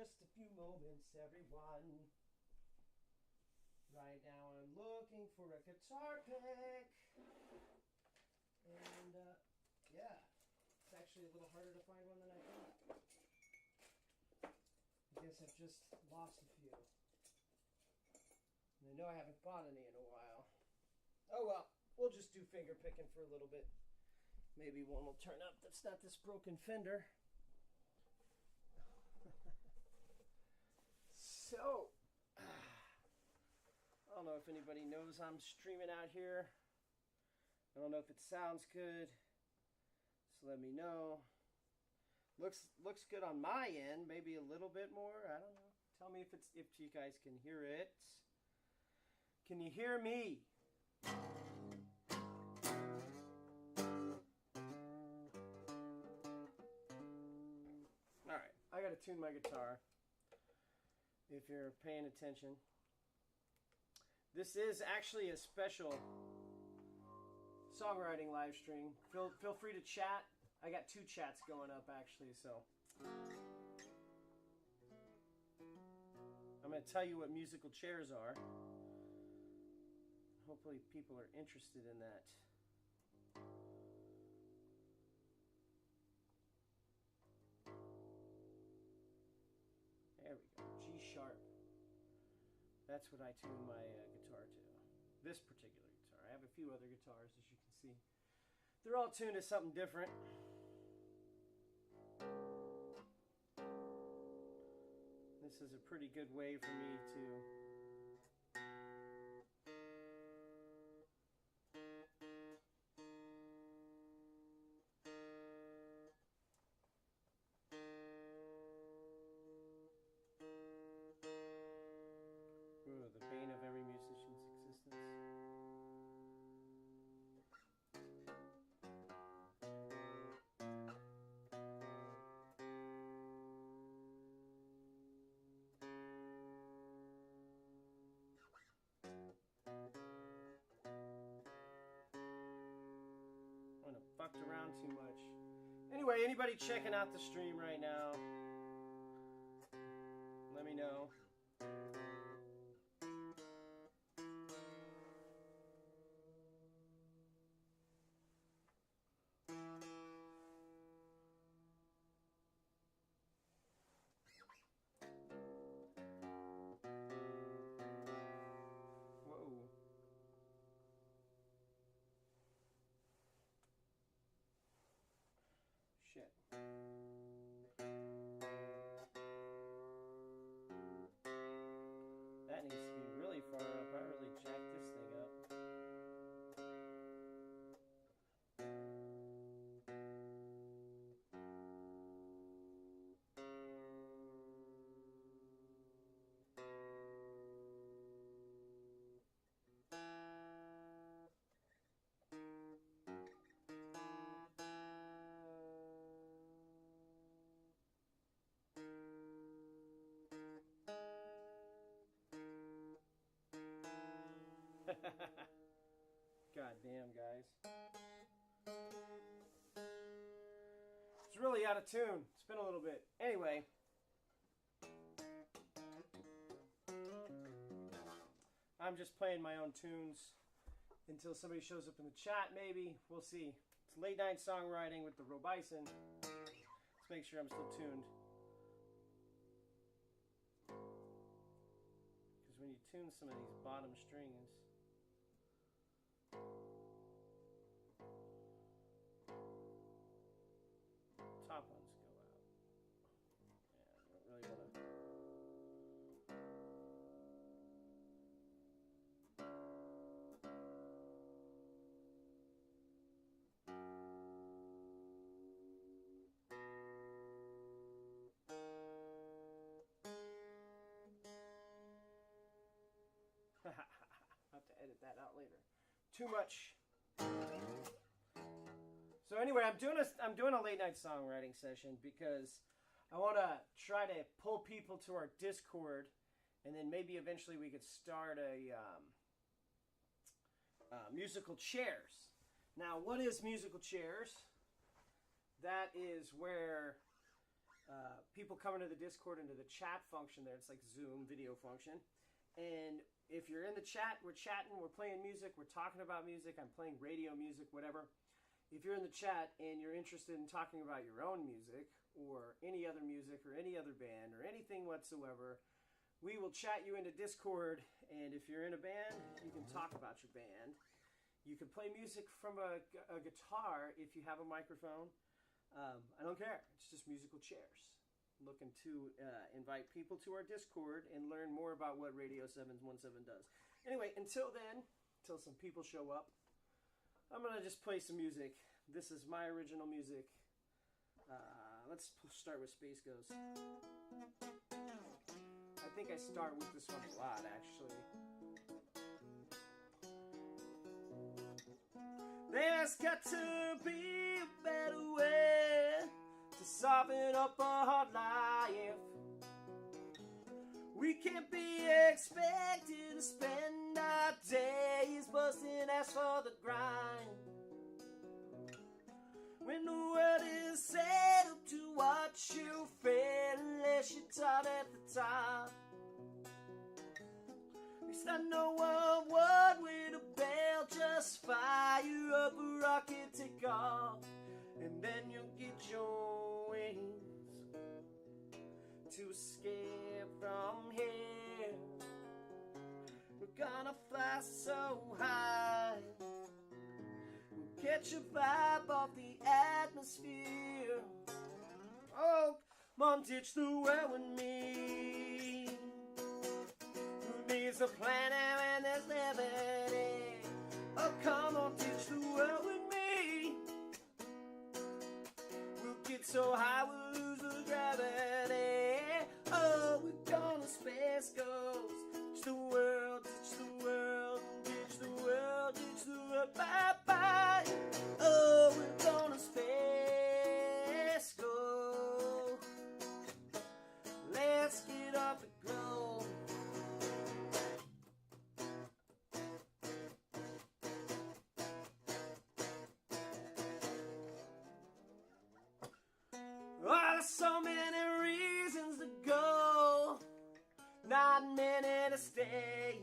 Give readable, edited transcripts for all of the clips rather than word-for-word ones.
just a few moments, everyone. Right now I'm looking for a guitar pick. And, yeah, it's actually a little harder to find one than I thought. I guess I've just lost a few. And I know I haven't bought any in a while. Oh well, we'll just do finger picking for a little bit. Maybe one will turn up that's not this broken fender. So, I don't know if anybody knows I'm streaming out here. I don't know if it sounds good. So let me know. Looks good on my end. Maybe a little bit more. I don't know. Tell me if you guys can hear it. Can you hear me? Alright, I gotta tune my guitar. If you're paying attention. This is actually a special songwriting live stream. Feel free to chat. I got 2 chats going up actually, so I'm going to tell you what musical chairs are. Hopefully people are interested in that. There we go. G sharp. That's what I tune my guitar to. This particular guitar. I have a few other guitars, as you can see. They're all tuned to something different. This is a pretty good way for me to the bane of every musician's existence. I'm gonna fucked around too much. Anyway, anybody checking out the stream right now, let me know. Shit. That needs to be really far up. I really jacked this thing up. God damn, guys. It's really out of tune. It's been a little bit. Anyway. I'm just playing my own tunes until somebody shows up in the chat, maybe. We'll see. It's late night songwriting with the Robison. Let's make sure I'm still tuned. Because when you tune some of these bottom strings, top ones go out. Yeah, I don't really want to. I'll have to edit that out later. Too much. So anyway, I'm doing a late night songwriting session because I want to try to pull people to our Discord, and then maybe eventually we could start a musical chairs. Now, what is musical chairs? That is where people coming to the Discord into the chat function there. It's like Zoom video function. And if you're in the chat, we're chatting, we're playing music, we're talking about music, I'm playing radio music, whatever. If you're in the chat and you're interested in talking about your own music or any other music or any other band or anything whatsoever, we will chat you into Discord. And if you're in a band, you can talk about your band. You can play music from a guitar if you have a microphone. I don't care. It's just musical chairs. Looking to invite people to our Discord and learn more about what Radio 717 does. Anyway, until then, until some people show up, I'm going to just play some music. This is my original music. Let's start with Space Ghost. I think I start with this one a lot, actually. There's got to be a better way to soften up a hard life. We can't be expected to spend our days busting ass for the grind. When the world is set up to watch you fail unless you're taught at the top. At least I know of what with a bell, just fire up a rocket, take off, and then you'll get your wings to escape from here. We're gonna fly so high, we'll catch a vibe off the atmosphere. Oh, come on, ditch the world with me. Who needs a planet when there's liberty? Oh, come on, ditch the world with me. We'll get so high we'll lose the gravity. Oh, we're gonna space ghost. Ditch the world, ditch the world, ditch the world, ditch the world, bye bye. Oh, we're gonna space go. Let's get off the globe. Oh, there's so many reasons to go, not many to stay.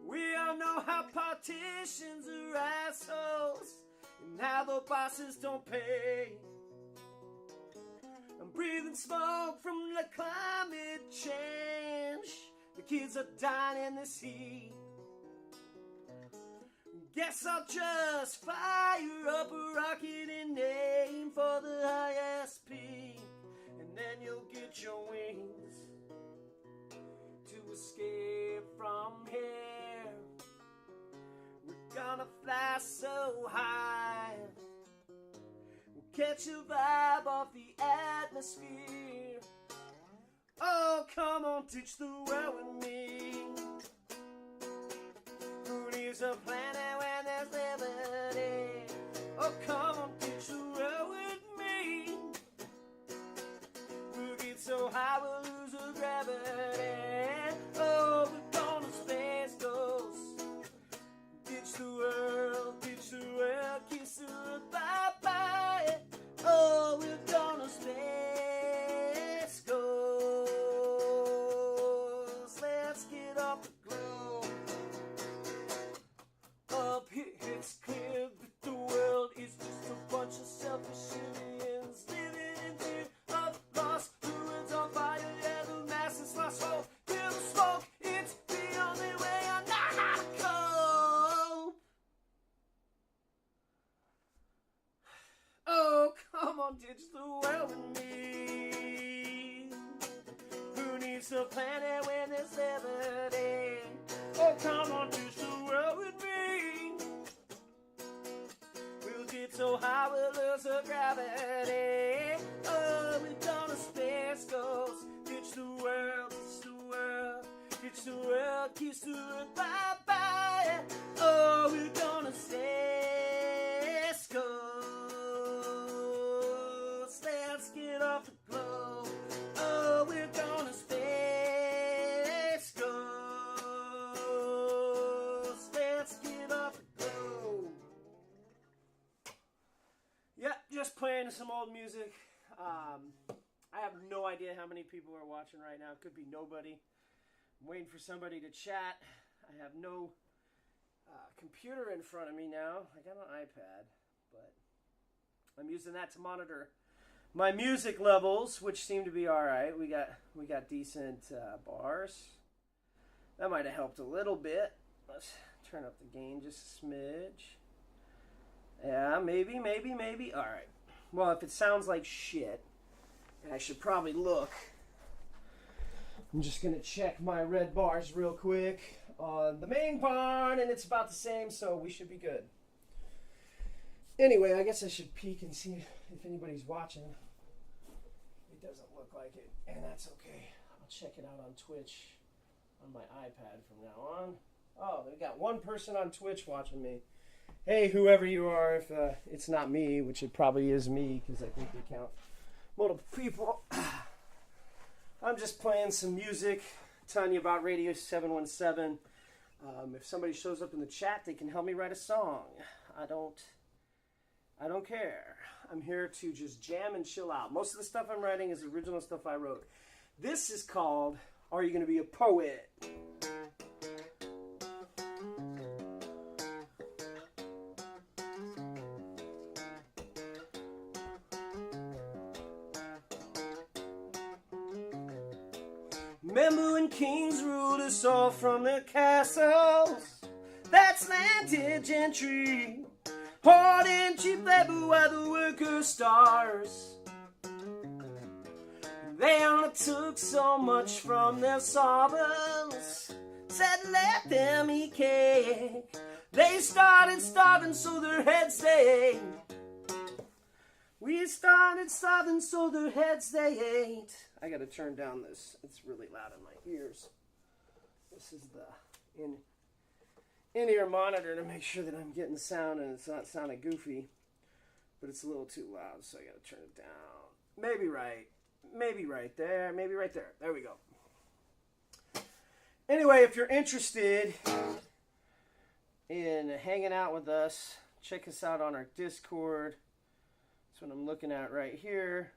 We all know how politicians are assholes and how the bosses don't pay. I'm breathing smoke from the climate change. The kids are dying in this heat. Guess I'll just fire up a rocket and aim for the highest peak, and then you'll get your wings to escape from here. We're gonna fly so high, we'll catch a vibe off the atmosphere. Oh, come on, ditch the world with me. Who needs a planet when there's liberty? Oh, come on, ditch the world with me. We'll get so high we'll lose the gravity. Oh, we're gonna space ghost. Ditch the world, kiss the world, bye bye. Oh, we're gonna space ghost. Let's get off the globe. Up here it's clear that the world is just a bunch of selfish aliens living in fear of lost, ruins on fire. Yeah, the masses lost hope. Feel the smoke, it's the only way I know how to cope. Oh, come on, ditch the world with me. Who needs a planet when there's liberty? Oh, come on, ditch the world with me. We'll get so high we'll lose the gravity. Oh, we're gonna space ghost. Ditch the world, ditch the world, ditch the world, kiss the world, bye bye. Oh, we're gonna space ghost. Let's get off the globe. Oh, we're gonna space ghost. Let's get off the globe. Yeah, just playing some old music. I have no idea how many people are watching right now. It could be nobody. I'm waiting for somebody to chat. I have no computer in front of me now. I got an iPad, but I'm using that to monitor my music levels, which seem to be all right. We got decent bars. That might have helped a little bit. Let's turn up the gain just a smidge. Yeah, maybe. All right. Well, if it sounds like shit, I should probably look. I'm just going to check my red bars real quick on the main barn, and it's about the same, so we should be good. Anyway, I guess I should peek and see if anybody's watching. It doesn't look like it, and that's okay. I'll check it out on Twitch on my iPad from now on. Oh, we got one person on Twitch watching me. Hey, whoever you are, if it's not me, which it probably is me, because I think they count multiple people. I'm just playing some music, telling you about Radio 717. If somebody shows up in the chat, they can help me write a song. I don't care. I'm here to just jam and chill out. Most of the stuff I'm writing is original stuff I wrote. This is called Are You Gonna Be a Poet? Remember when kings ruled us all from their castles? That's landed gentry, hard and cheap labor while the workers' stars. They only took so much from their sovereigns, said let them eat cake. They started starving so their heads they ate. We started starving so their heads they ate. I gotta turn down this. It's really loud in my ears. This is the in-ear monitor to make sure that I'm getting sound and it's not sounding goofy. But it's a little too loud, so I gotta turn it down. Maybe right. Maybe right there. Maybe right there. There we go. Anyway, if you're interested in hanging out with us, check us out on our Discord. That's what I'm looking at right here.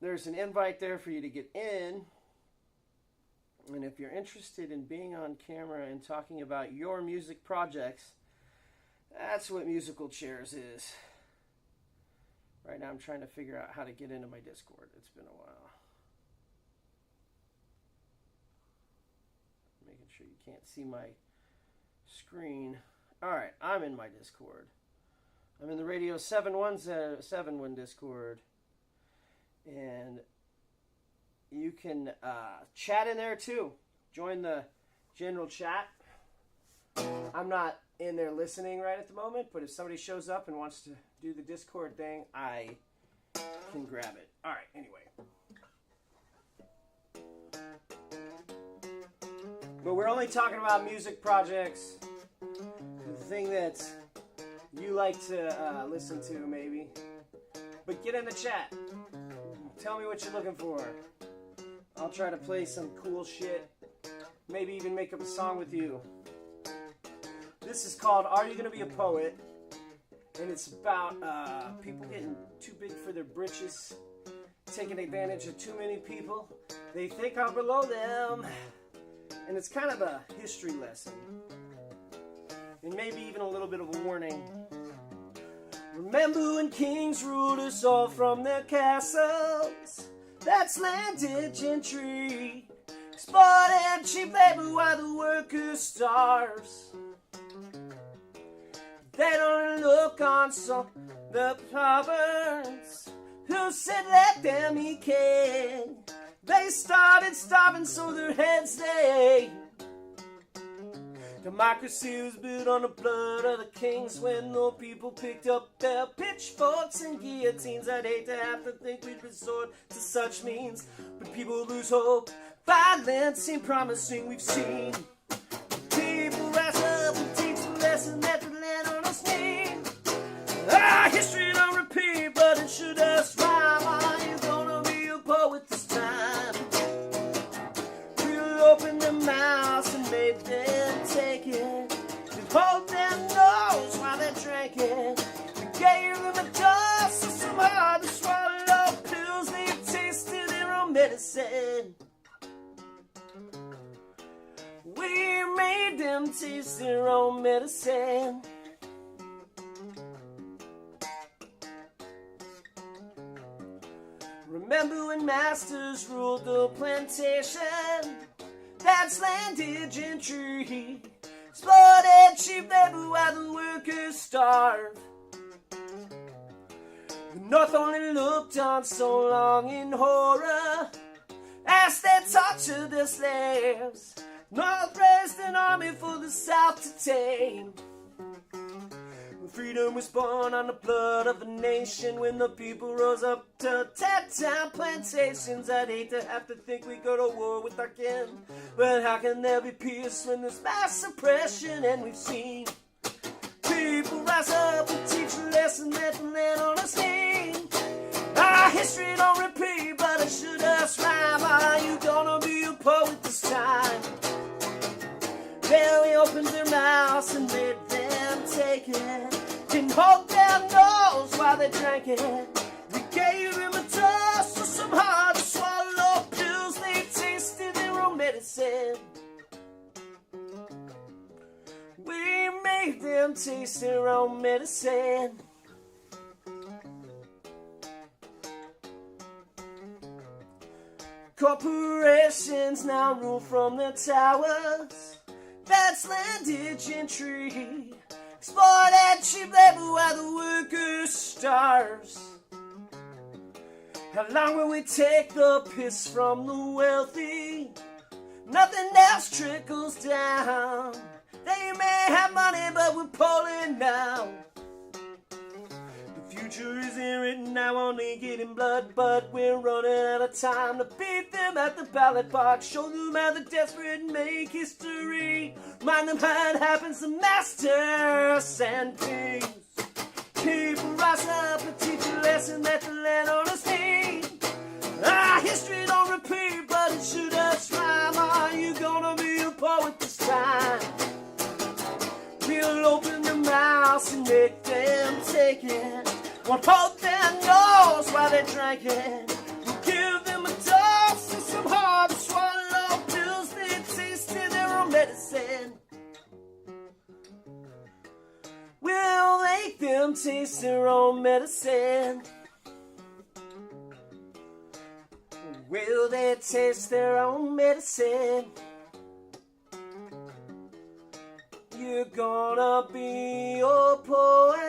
There's an invite there for you to get in. And if you're interested in being on camera and talking about your music projects, that's what Musical Chairs is. Right now I'm trying to figure out how to get into my Discord. It's been a while. Making sure you can't see my screen. Alright, I'm in my Discord. I'm in the Radio 717 Discord. And you can chat in there too. Join the general chat. I'm not in there listening right at the moment, but if somebody shows up and wants to do the Discord thing, I can grab it. All right, anyway. But we're only talking about music projects. The thing that you like to listen to, maybe. But get in the chat. Tell me what you're looking for. I'll try to play some cool shit. Maybe even make up a song with you. This is called Are You Gonna Be a Poet? And it's about people getting too big for their britches, taking advantage of too many people they think are below them. And it's kind of a history lesson. And maybe even a little bit of a warning. Remember when kings ruled us all from their castles? That's landed gentry, exploiting cheap labor while the worker starves. They don't look on some the province who said let them eat cake. They started starving so their heads they ate. Democracy was built on the blood of the kings. When the people picked up their pitchforks and guillotines, I'd hate to have to think we'd resort to such means, but people lose hope. Violence ain't promising. We've seen people rise up and teach the lesson that the land on us need. History don't repeat, but it sure does rhyme. Are you gonna be a poet this time? We'll open their mouths and make them take it, and hold their nose while they're drinking. We gave them a dose of some hard to swallow pills. medicine. We made them taste their own medicine. Remember when masters ruled the plantation? That's landed gentry. Exploited cheap labor while the workers starved. The North only looked on so long in horror as they tortured their slaves. North raised an army for the South to tame. Freedom was born on the blood of the nation when the people rose up to tear down plantations. I'd hate to have to think we go to war with our kin, but how can there be peace when there's mass suppression? And we've seen people rise up and teach a lesson that the land on us need. Our history don't repeat, but it sure does rhyme. Are you gonna be a poet this time? Well, we opened their mouths and made them take it. Didn't hold their nose while they drank it. We gave them a toast to some hard to swallow pills. They tasted their own medicine. We made them taste their own medicine. Corporations now rule from their towers. That's landed gentry. Exploited cheap labor while the worker starves. How long will we take the piss from the wealthy? Nothing else trickles down. They may have money, but we're pulling now. The future isn't written now, only getting blood, but we're running out of time to beat them at the ballot box. Show them how the desperate make history. Mind them how it happens to masters and kings. People rise up and teach a lesson that the land owners need. Our history don't repeat, but it sure does rhyme. Are you gonna be a poet this time? We'll open their mouths and make them take it. Won't hold their nose while they drank it. We'll give them a dose and some hard to swallow pills. They tasted their own medicine. We'll make them taste their own medicine. Will they taste their own medicine? You're gonna be a poet.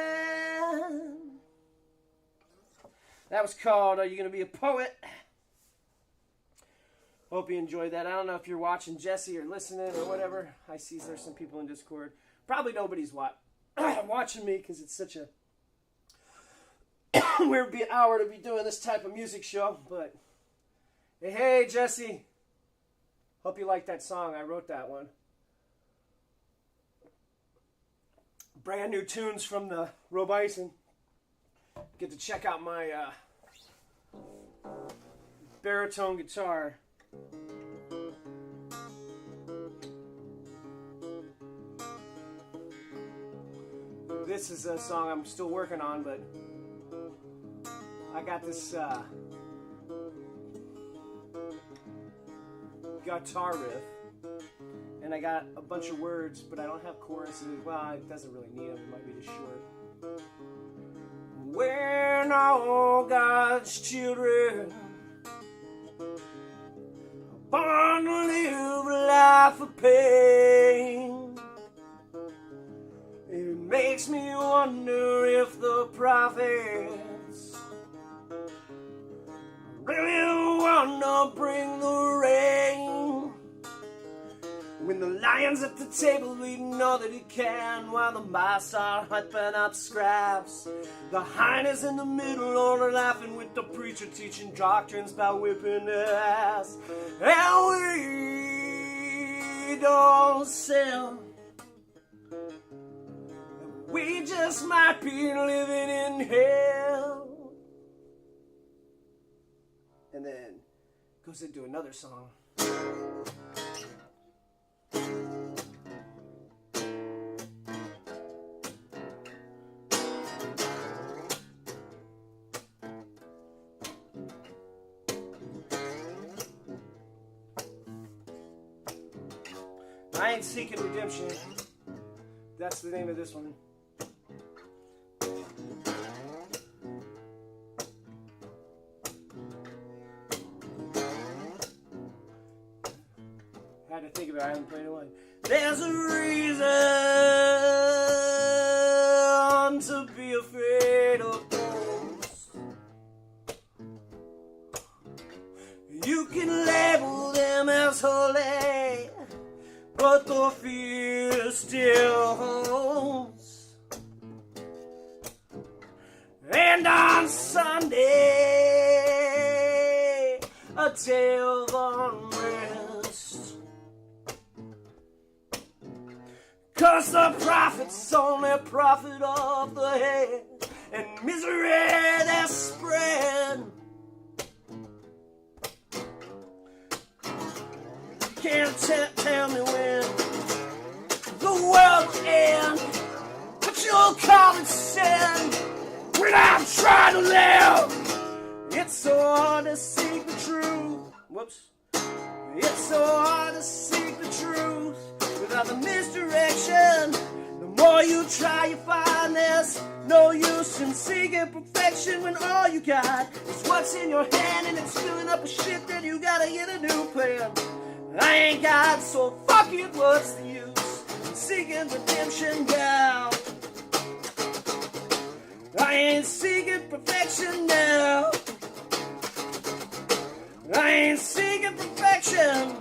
That was called Are You Gonna Be a Poet? Hope you enjoyed that. I don't know if you're watching Jesse or listening or whatever. I see there's some people in Discord. Probably nobody's watching me because it's such a weird hour to be doing this type of music show. But hey, Jesse. Hope you like that song. I wrote that one. Brand new tunes from the Robison. Get to check out my baritone guitar. This is a song I'm still working on, but I got this guitar riff, and I got a bunch of words, but I don't have choruses. Well, it doesn't really need them. It might be just short. When all God's children are born to live a life of pain, it makes me wonder if the prophets really want to bring the rain. When the lion's at the table eating all that he can, while the mice are hyping up scraps, the hyenas in the middle are laughing with the preacher teaching doctrines about whipping their ass. And we don't sell. We just might be living in hell. And then goes into another song. I Ain't Seeking Redemption. That's the name of this one. Had to think about it. I haven't played in a while. There's a reason to be afraid of ghosts. You can label them as holy, but the fear still holds. And on Sunday, a day of unrest, 'cause the prophets only profit off the head, and misery they spread. Can't tell me when the world will end, but you'll call it sin when I'm trying to live. It's so hard to seek the truth. Whoops. It's so hard to seek the truth without the misdirection. The more you try, you find there's no use in seeking perfection when all you got is what's in your hand and it's filling up with shit. Then you gotta get a new plan. I ain't got, so fuck it, what's the use in seeking redemption now? I ain't seeking perfection now. I ain't seeking perfection.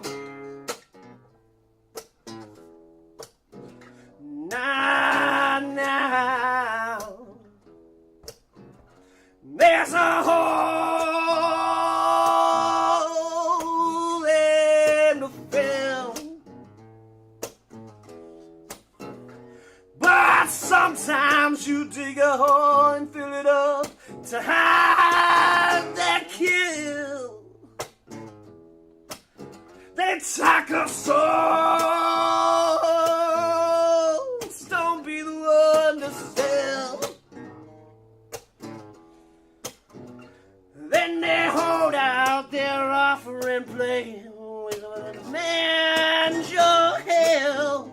Now. There's a hole in the film, but sometimes you dig a hole and fill it up to hide that kill. They talk of souls, don't be the one to sell. Then they hold out their offering plate with a man's your hell.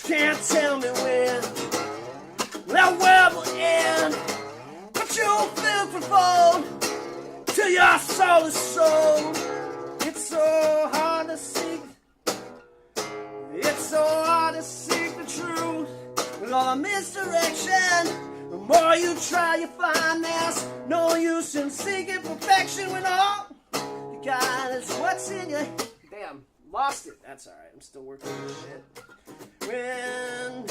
Can't tell me when that world will end, but you'll feel conformed till your soul is sold. It's so hard to seek. It's so hard to seek the truth with all the misdirection. The more you try, you find there's no use in seeking perfection when all you got is what's in your... Damn, lost it. That's alright, I'm still working on this shit. When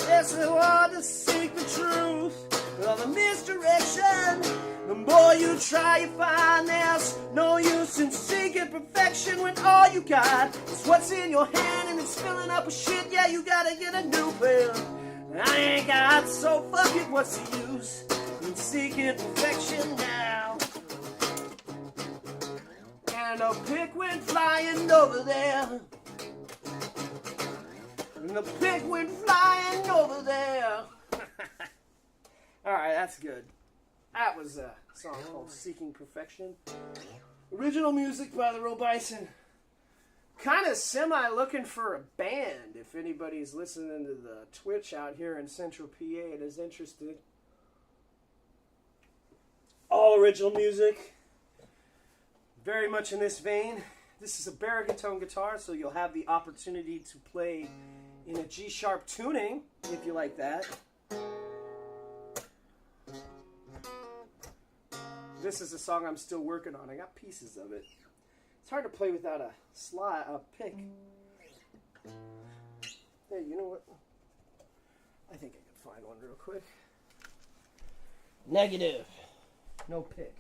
it's so hard to seek the truth with all the misdirection. The more you try, you find there's no use in seeking perfection when all you got is what's in your hand and it's filling up with shit. Yeah, you gotta get a new pill. I ain't got, so fuck it, what's the use in seeking perfection now? And a pig went flying over there. And the pig went flying over there. Alright, that's good. That was a song called Seeking Perfection. Original music by the Robison. Kind of semi-looking for a band, if anybody's listening to the Twitch out here in Central PA and is interested. All original music. Very much in this vein. This is a baritone guitar, so you'll have the opportunity to play in a G-sharp tuning, if you like that. This is a song I'm still working on. I got pieces of it. It's hard to play without a pick. Hey, you know what? I think I can find one real quick. Negative. No pick.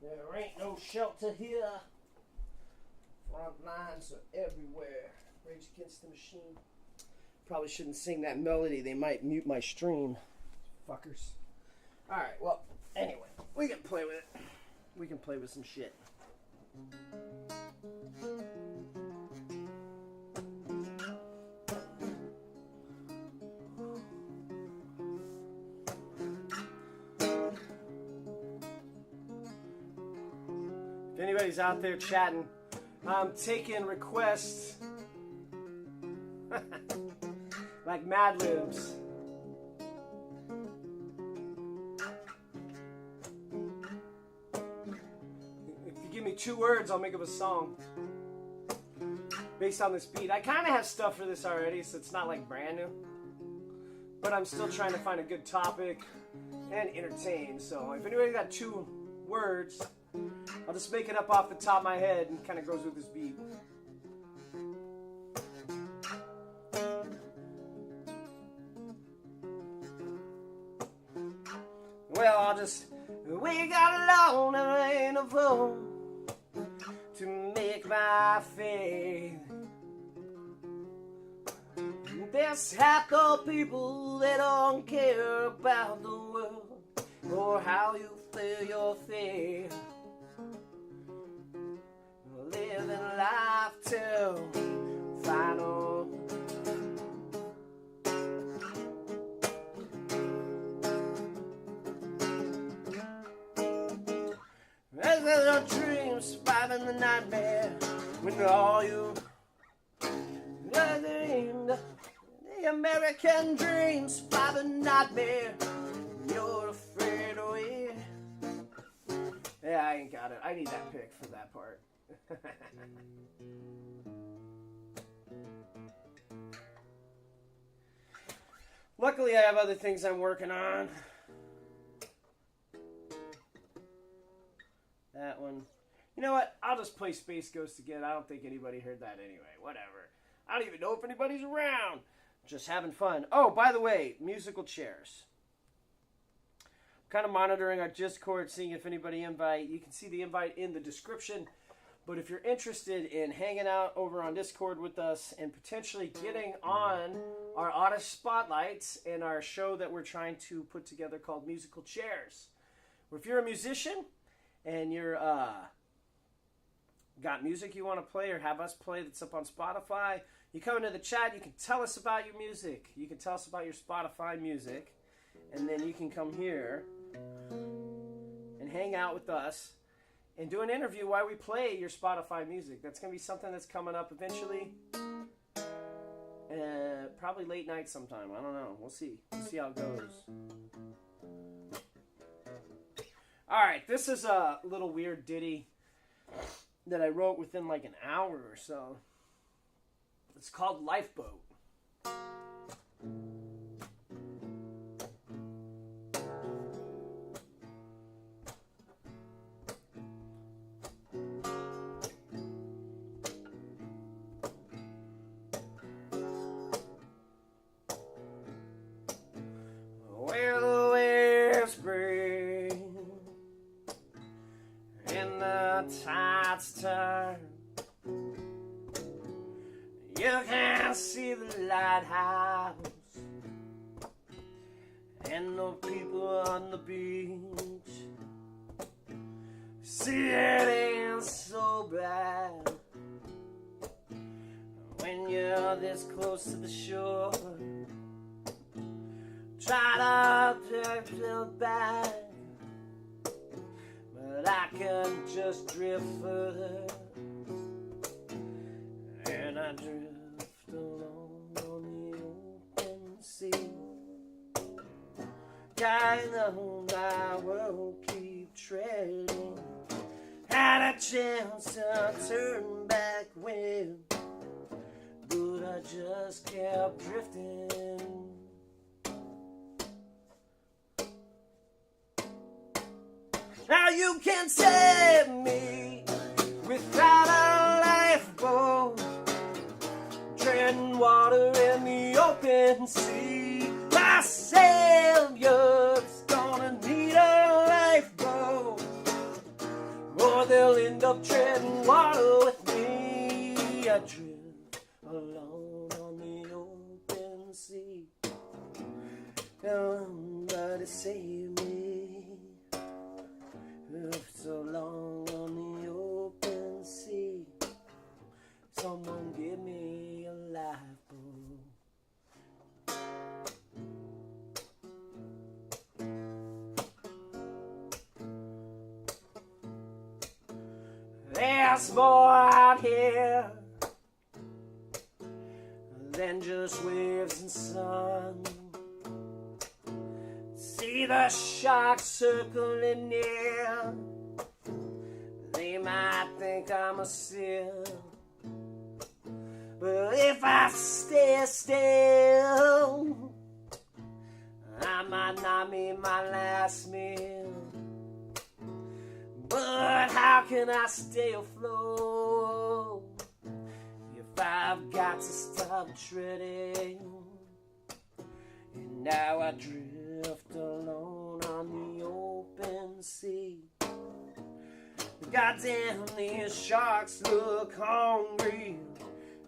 There ain't no shelter here. Front lines are everywhere. Rage Against the Machine. Probably shouldn't sing that melody. They might mute my stream. Fuckers. Alright, well, anyway. We can play with it. We can play with some shit. If anybody's out there chatting, I'm taking requests like Mad Libs. If you give me 2 words, I'll make up a song based on this beat. I kind of have stuff for this already, so it's not like brand new. But I'm still trying to find a good topic and entertain. So if anybody got 2 words, I'll just make it up off the top of my head and kind of goes with this beat. Well, I'll just... We got alone and ain't a fool to make my faith. There's half the people that don't care about the world or how you feel your faith. Living life till final. As a dream surviving the nightmare when all you dreamed. The American dream surviving nightmare. You're afraid of it. Yeah, I ain't got it. I need that pick for that part. Luckily, I have other things I'm working on. That one. You know what? I'll just play Space Ghost again. I don't think anybody heard that anyway. Whatever. I don't even know if anybody's around. Just having fun. Oh, by the way, musical chairs. I'm kind of monitoring our Discord, seeing if anybody invite. You can see the invite in the description. But if you're interested in hanging out over on Discord with us and potentially getting on our artist spotlights and our show that we're trying to put together called Musical Chairs. Or if you're a musician and you're got music you want to play or have us play that's up on Spotify, you come into the chat, you can tell us about your music. You can tell us about your Spotify music. And then you can come here and hang out with us and do an interview while we play your Spotify music. That's going to be something that's coming up eventually. Probably late night sometime. I don't know. We'll see. We'll see how it goes. Alright, this is a little weird ditty that I wrote within like an hour or so. It's called Lifeboat. Where the waves break and the tides turn, you can see the lighthouse and the people on the beach. See, it ain't so bad when you're this close to the shore. Try to drift back, but I can just drift further, and I drift alone on the open sea. I know I will keep treading, had a chance to turn back when, but I just kept drifting. Now you can save me without a lifeboat, treading water in the open sea. My savior's gonna need a lifeboat, or they'll end up treading water with me. I drift alone on the open sea. Somebody save me. So long on the open sea, someone give me a lifeboat. There's more out here than just waves and sun. See the sharks circling near. They might think I'm a seal, but if I stay still, I might not meet my last meal. But how can I stay afloat if I've got to stop treading? And now I drift alone on the open sea. Goddamn, these sharks look hungry.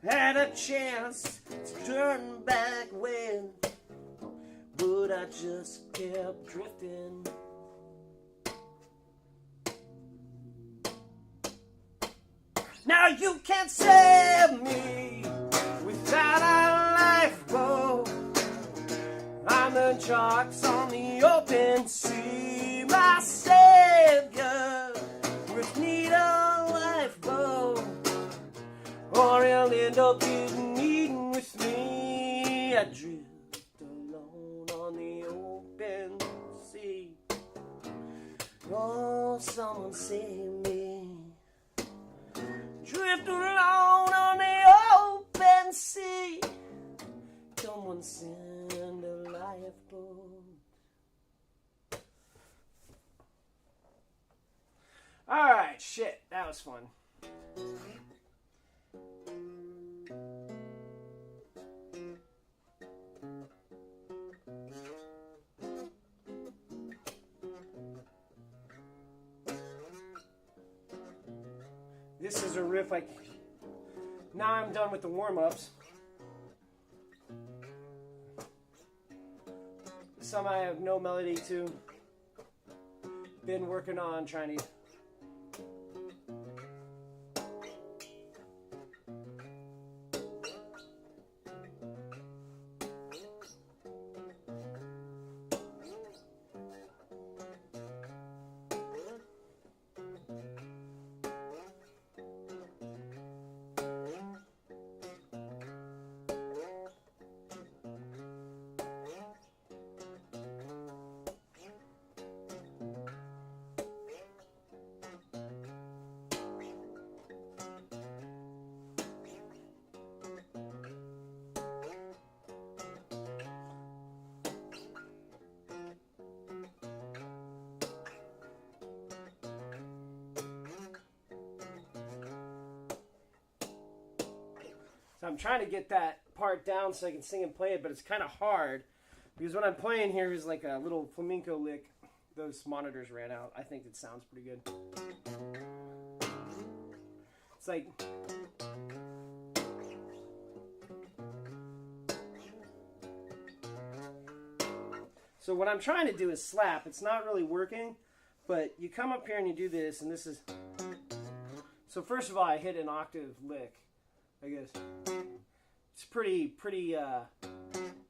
Had a chance to turn back when, but I just kept drifting. Now you can't save me without a lifeboat. I'm the sharks on the open sea. My savior with need a lifeboat, or he'll end up getting eaten with me. I drift alone on the open sea. Oh, someone save me. Drift alone on the open sea. Someone send a lifeboat. Alright, shit, that was fun. This is a riff now I'm done with the warm-ups. Some I have no melody to. Been working on trying to So I'm trying to get that part down so I can sing and play it, but it's kind of hard because what I'm playing here is like a little flamenco lick. Those monitors ran out. I think it sounds pretty good. It's like... So what I'm trying to do is slap. It's not really working, but you come up here and you do this, and this is... So first of all, I hit an octave lick, I guess. It's pretty,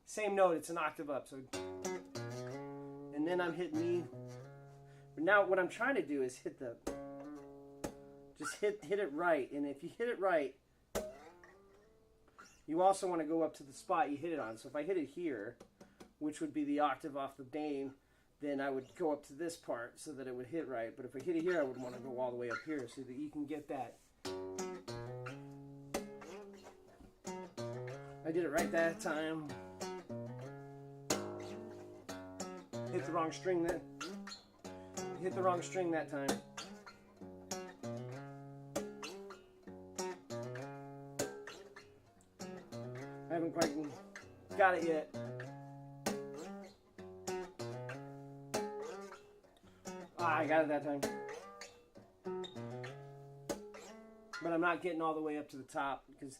same note, it's an octave up, so, and then I'm hitting E. But now what I'm trying to do is hit the, just hit it right, and if you hit it right, you also want to go up to the spot you hit it on. So if I hit it here, which would be the octave off the main, then I would go up to this part so that it would hit right. But if I hit it here, I would want to go all the way up here so that you can get that. I did it right that time. Hit the wrong string then. Hit the wrong string that time. I haven't quite got it yet. I got it that time. But I'm not getting all the way up to the top because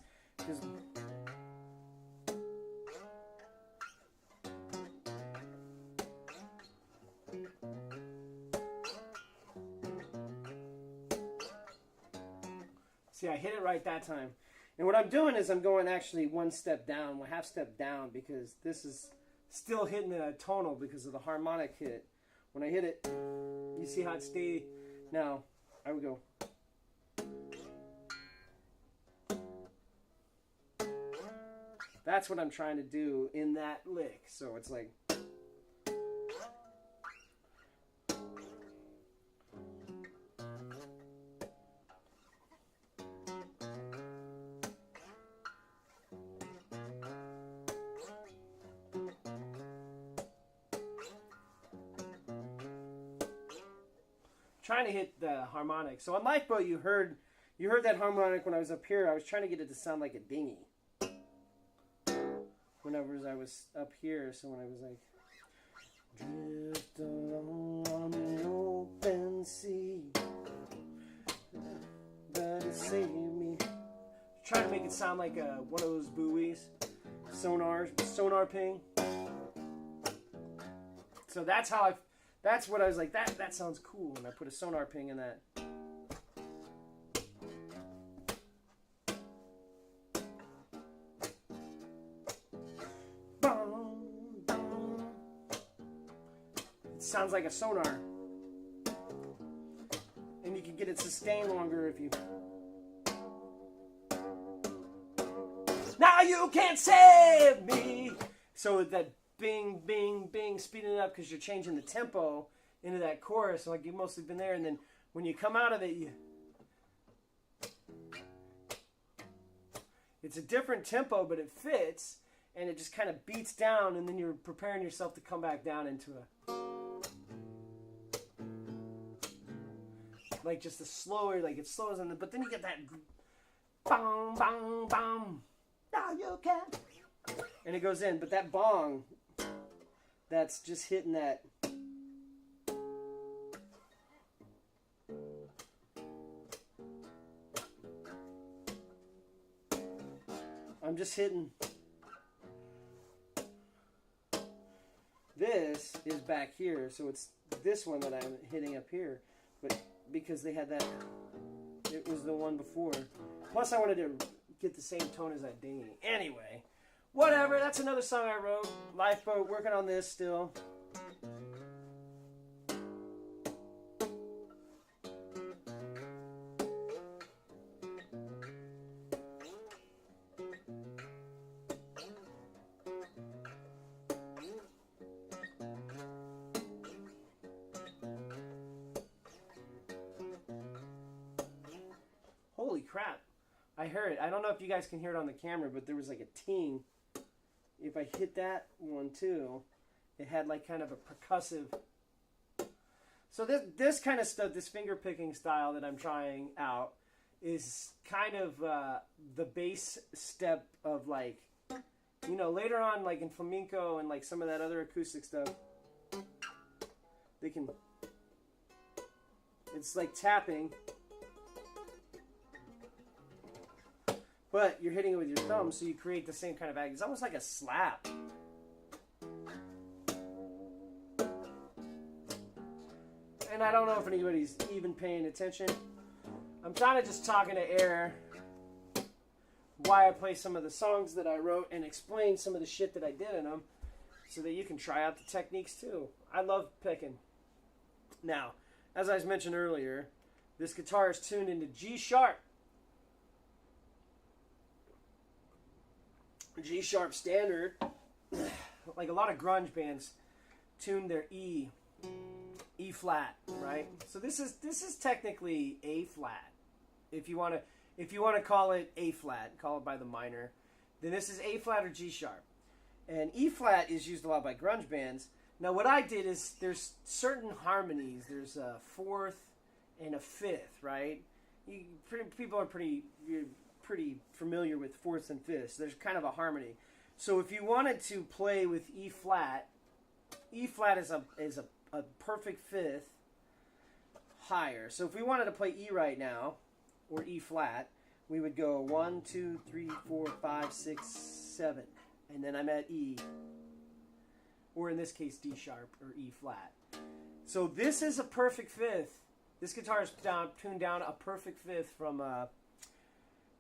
see, I hit it right that time. And what I'm doing is I'm going actually one step down, one half step down, because this is still hitting a tonal because of the harmonic hit. When I hit it, you see how it stayed. Now, I would go. That's what I'm trying to do in that lick. So it's like... trying to hit the harmonic. So on Lifeboat, you heard that harmonic when I was up here. I was trying to get it to sound like a dinghy. Whenever I was up here, so when I was like, drift along on the open sea, but it saved me. Trying to make it sound like one of those buoys, sonar ping. So that's what I was like, that sounds cool, and I put a sonar ping in that. It sounds like a sonar. And you can get it sustained longer if you... Now you can't save me! So that bing, bing, bing, speeding it up because you're changing the tempo into that chorus. Like you've mostly been there, and then when you come out of it, it's a different tempo, but it fits, and it just kind of beats down, and then you're preparing yourself to come back down into a... like just a slower, like it slows, but then you get that... bong, bong, bong. Now you can... and it goes in, but that bong... that's just hitting that. I'm just hitting. This is back here, so it's this one that I'm hitting up here. But because they had that, it was the one before. Plus I wanted to get the same tone as that dinghy. Anyway. Whatever, that's another song I wrote. Lifeboat, working on this still. Holy crap. I heard it. I don't know if you guys can hear it on the camera, but there was like a ting. If I hit that one too, it had like kind of a percussive. So this kind of stuff, this finger picking style that I'm trying out, is kind of the bass step of like, you know, later on like in flamenco and like some of that other acoustic stuff, they can, it's like tapping, but you're hitting it with your thumb, so you create the same kind of act. It's almost like a slap. And I don't know if anybody's even paying attention. I'm kind of just talking to air why I play some of the songs that I wrote and explain some of the shit that I did in them so that you can try out the techniques too. I love picking. Now, as I mentioned earlier, this guitar is tuned into G sharp. G sharp standard. Like a lot of grunge bands tune their E flat, right? So this is technically A flat. If you want to call it A flat, call it by the minor, then this is A flat or G sharp. And E flat is used a lot by grunge bands. Now what I did is there's certain harmonies. There's a fourth and a fifth, right? People are pretty familiar with fourths and fifths. There's kind of a harmony. So if you wanted to play with E flat is a perfect fifth higher. So if we wanted to play E right now, or E flat, we would go 1, 2, 3, 4, 5, 6, 7, and then I'm at E, or in this case D sharp or E flat. So this is a perfect fifth. This guitar is tuned down a perfect fifth from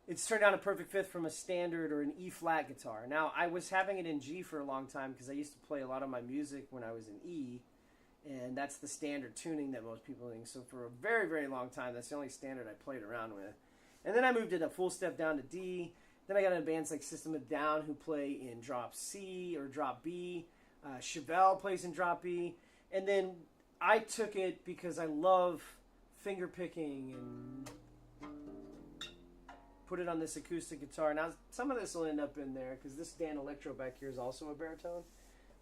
it's turned down a perfect fifth from a standard or an E flat guitar. Now I was having it in G for a long time because I used to play a lot of my music when I was in E. And that's the standard tuning that most people think. So for a very, very long time, that's the only standard I played around with. And then I moved it a full step down to D. Then I got bands like System of a Down who play in drop C or drop B. Chevelle plays in drop B. And then I took it because I love finger picking and put it on this acoustic guitar. Now, some of this will end up in there because this Dan Electro back here is also a baritone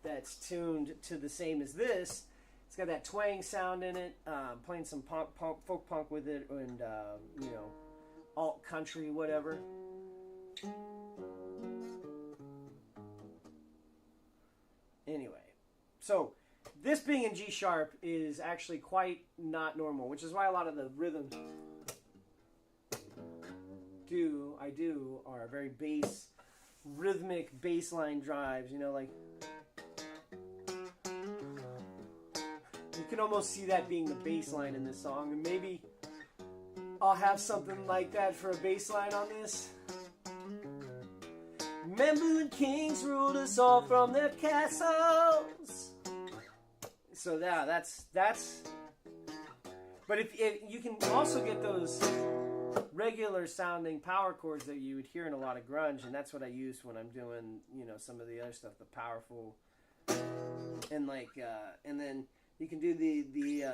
that's tuned to the same as this. It's got that twang sound in it, playing some folk punk with it, and, you know, alt country, whatever. Anyway, so this being in G sharp is actually quite not normal, which is why a lot of the rhythms I do are very bass, rhythmic bass line drives, you know, like you can almost see that being the bass line in this song, and maybe I'll have something like that for a bass line on this. Remember when kings ruled us all from their castles? So yeah, that's. But if you can also get those regular sounding power chords that you would hear in a lot of grunge, and that's what I use when I'm doing, you know, some of the other stuff, the powerful, and like, and then you can do the.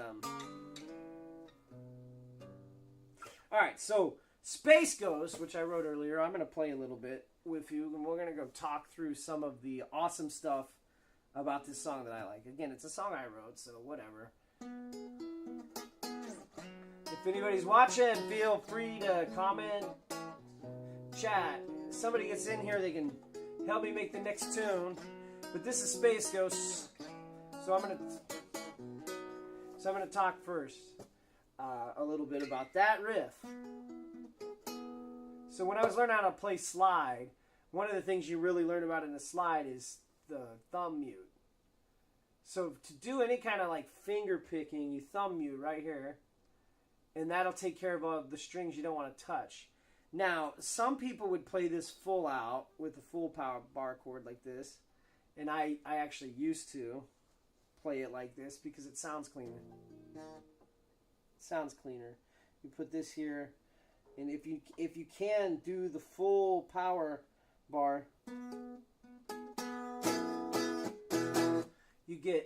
All right, so Space Ghost, which I wrote earlier, I'm going to play a little bit with you, and we're going to go talk through some of the awesome stuff about this song that I like. Again, it's a song I wrote, so whatever. If anybody's watching, feel free to comment, chat. If somebody gets in here, they can help me make the next tune. But this is Space Ghost, so I'm gonna talk first a little bit about that riff. So when I was learning how to play slide, one of the things you really learn about in a slide is the thumb mute. So to do any kind of like finger picking, you thumb mute right here, and that'll take care of all the strings you don't want to touch. Now, some people would play this full out with a full power bar chord like this, and I actually used to play it like this because it sounds cleaner. It sounds cleaner. You put this here, and if you can do the full power bar, you get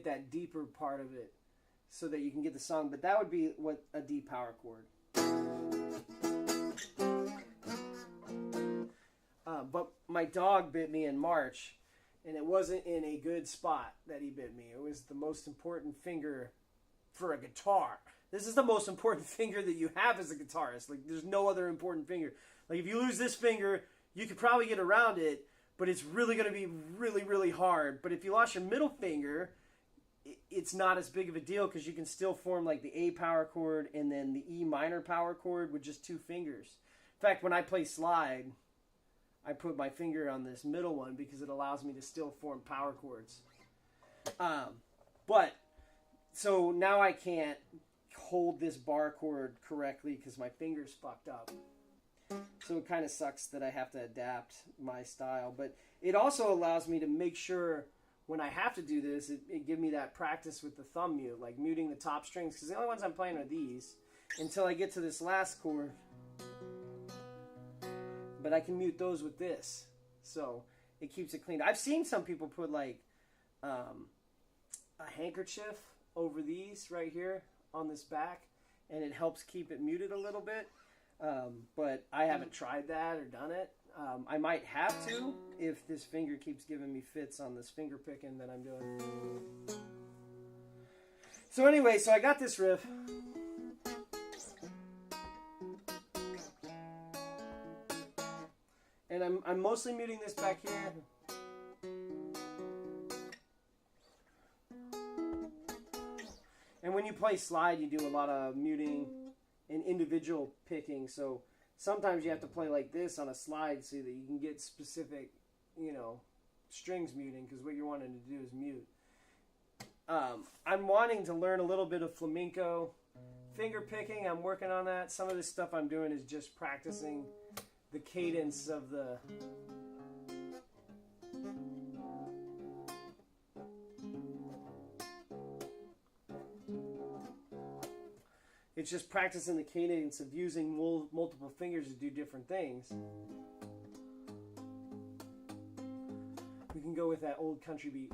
that deeper part of it, so that you can get the song. But that would be what a D power chord. But my dog bit me in March, and it wasn't in a good spot that he bit me. It was the most important finger for a guitar. This is the most important finger that you have as a guitarist. Like, there's no other important finger. Like, if you lose this finger, you could probably get around it, but it's really going to be really, really hard. But if you lost your middle finger, it's not as big of a deal because you can still form like the A power chord and then the E minor power chord with just two fingers. In fact, when I play slide, I put my finger on this middle one because it allows me to still form power chords. But so now I can't hold this bar chord correctly because my finger's fucked up. So it kind of sucks that I have to adapt my style. But it also allows me to make sure when I have to do this, it gives me that practice with the thumb mute, like muting the top strings, because the only ones I'm playing are these until I get to this last chord. But I can mute those with this, so it keeps it clean. I've seen some people put like a handkerchief over these right here on this back, and it helps keep it muted a little bit. But I haven't tried that or done it. I might have to if this finger keeps giving me fits on this finger picking that I'm doing. So anyway, so I got this riff. And I'm mostly muting this back here. And when you play slide, you do a lot of muting and individual picking. So sometimes you have to play like this on a slide so that you can get specific, you know, strings muting, because what you're wanting to do is mute. I'm wanting to learn a little bit of flamenco finger picking. I'm working on that. Some of this stuff I'm doing is just practicing the cadence of the... It's just practicing the cadence of using multiple fingers to do different things. We can go with that old country beat.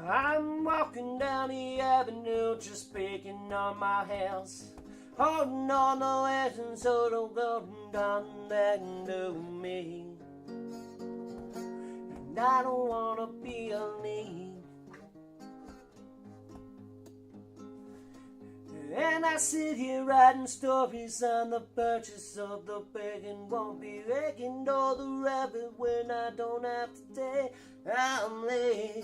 I'm walking down the avenue, just picking on my house, holding on the legend so don't go down that to me. And I don't wanna be a need. And I sit here writing stories on the purchase of the bacon. Won't be raking all the rabbit when I don't have to take. I'm late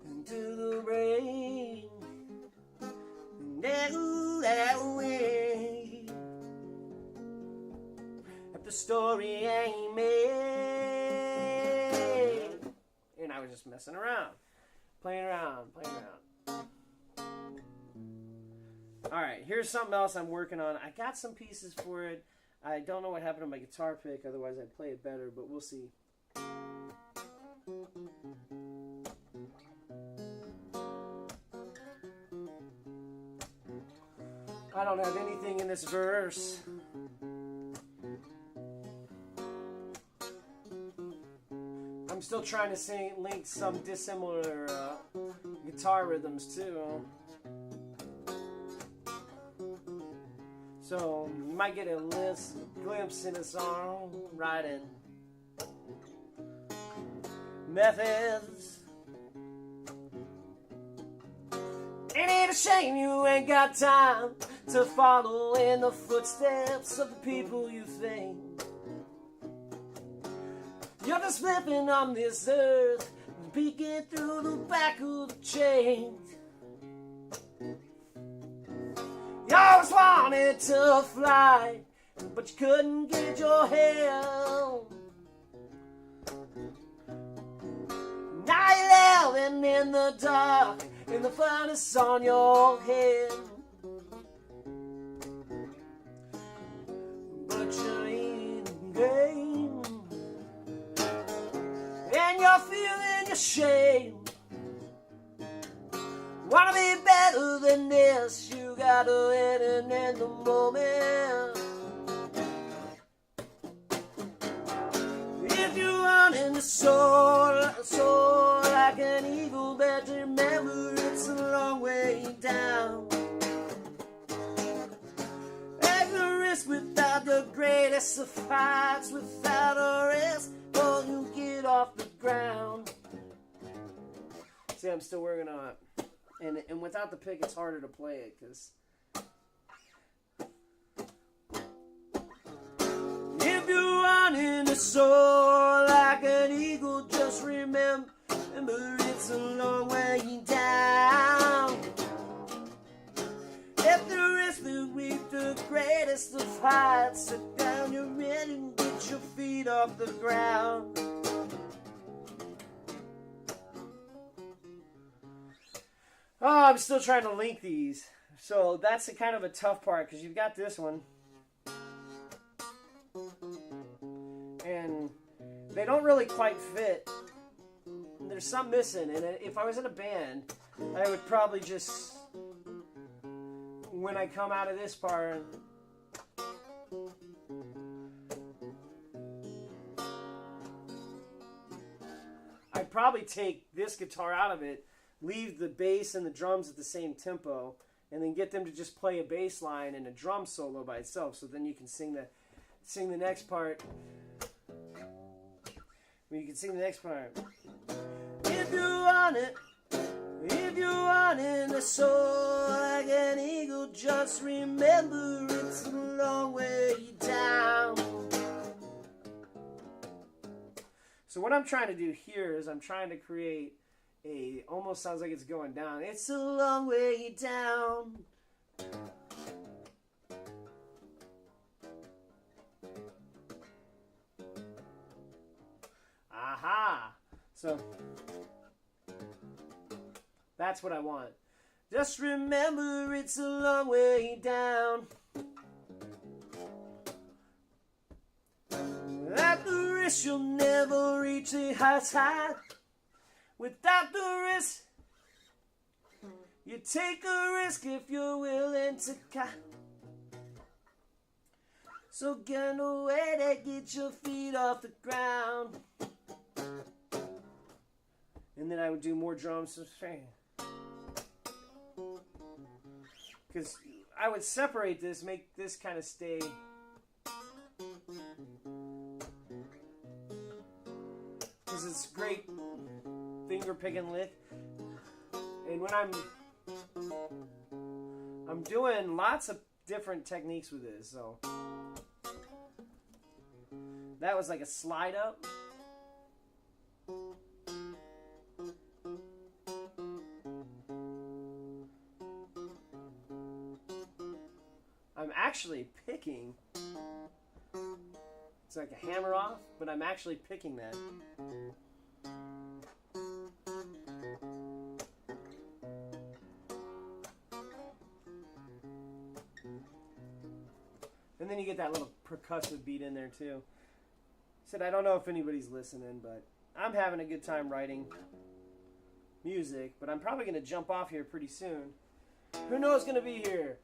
into the rain, and that way. If the story ain't made. And I was just messing around, playing around. Alright, here's something else I'm working on. I got some pieces for it. I don't know what happened to my guitar pick, otherwise I'd play it better, but we'll see. I don't have anything in this verse. I'm still trying to link some dissimilar guitar rhythms too. So you might get a glimpse in a songwriting methods. Ain't it a shame you ain't got time to follow in the footsteps of the people you think? You're just living on this earth, peeking through the back of the chains. You always wanted to fly, but you couldn't get your head. Now you're living in the dark, in the furnace on your head. But you're in the game, and you're feeling your shame. Wanna be better than this, you gotta let it in the moment. If you want in the soul like an eagle, better remember it's a long way down. Everest without the greatest of fights, without a rest, or you get off the ground. See, I'm still working on it. And without the pick, it's harder to play it, because if you want in the soul like an eagle, just remember it's a long way down. If there is the weak, the greatest of heights, sit down your head and get your feet off the ground. Oh, I'm still trying to link these. So that's kind of a tough part, because you've got this one. And they don't really quite fit. There's some missing. And if I was in a band, I would probably just, when I come out of this part, I'd probably take this guitar out of it, leave the bass and the drums at the same tempo, and then get them to just play a bass line and a drum solo by itself. So then you can sing the next part. You can sing the next part. If you want it, if you want it, the soul like an eagle, just remember it's a long way down. So what I'm trying to do here is I'm trying to create almost sounds like it's going down. It's a long way down. Aha! So that's what I want. Just remember it's a long way down. never reach the heights high without the risk. You take a risk if you're willing to cut. So get away to get your feet off the ground. And then I would do more drums. Because I would separate this, make this kind of stay. Because it's great finger picking lick. And when I'm doing lots of different techniques with this, so that was like a slide up. I'm actually picking. It's like a hammer off, but I'm actually picking that. And then you get that little percussive beat in there too. Said I don't know if anybody's listening, but I'm having a good time writing music, but I'm probably going to jump off here pretty soon. Who knows going to be here?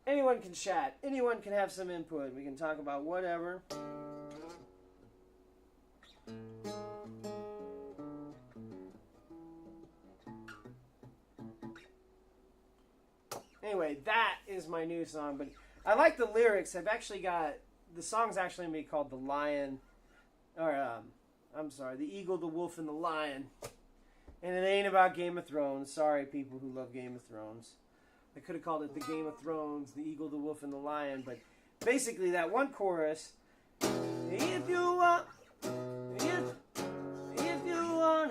Anyone can chat. Anyone can have some input. We can talk about whatever. Anyway, that is my new song, but I like the lyrics. I've actually got, the song's actually going to be called The Lion, or, I'm sorry, The Eagle, the Wolf, and the Lion. And it ain't about Game of Thrones. Sorry, people who love Game of Thrones. I could have called it The Game of Thrones, The Eagle, the Wolf, and the Lion, but basically that one chorus, if you want